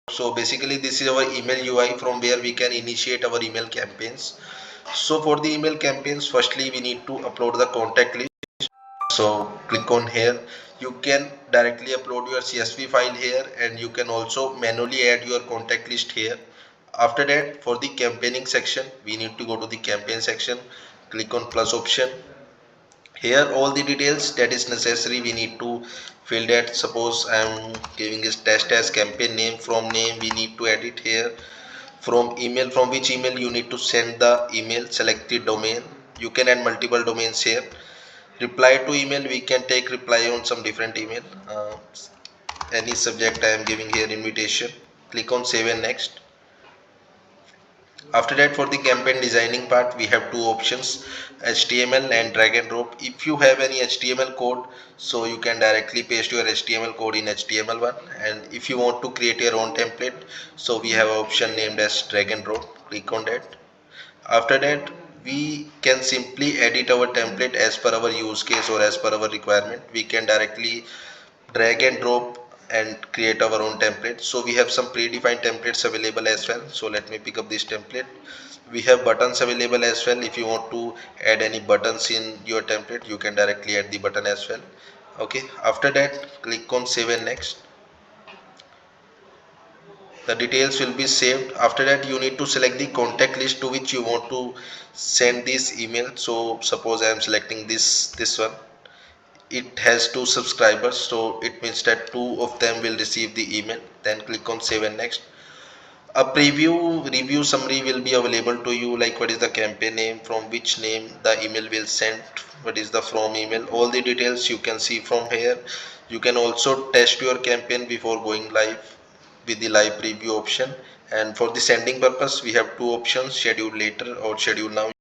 So basically this is our email UI from where we can initiate our email campaigns. So for the email campaigns, firstly we need to upload the contact list. So click on here. You can directly upload your CSV file here, and you can also manually add your contact list here. After that, for the campaigning section, we need to go to the campaign section, click on plus option. Here all the details that is necessary we need to fill that. Suppose I am giving this test as campaign name. From name we need to edit here. From email, from which email you need to send the email, select the domain. You can add multiple domains here. Reply to email, we can take reply on some different email. Any subject I am giving here invitation. Click on save and next. After that, for the campaign designing part, we have two options, HTML and drag and drop. If you have any HTML code, so you can directly paste your HTML code in HTML1, and if you want to create your own template, so we have an option named as drag and drop. Click on that. After that, we can simply edit our template as per our use case or as per our requirement. We can directly drag and drop and create our own template. So we have some predefined templates available as well. So let me pick up this template. We have buttons available as well. If you want to add any buttons in your template, you can directly add the button as well. Okay, after that, click on save and next. The details will be saved. After that, you need to select the contact list to which you want to send this email. So suppose I am selecting this one. It has 2 subscribers, so it means that 2 of them will receive the email. Then click on save and next. A preview review summary will be available to you, like what is the campaign name, from which name the email will send, what is the from email. All the details you can see from here. You can also test your campaign before going live with the live preview option. And for the sending purpose, we have two options, schedule later or schedule now.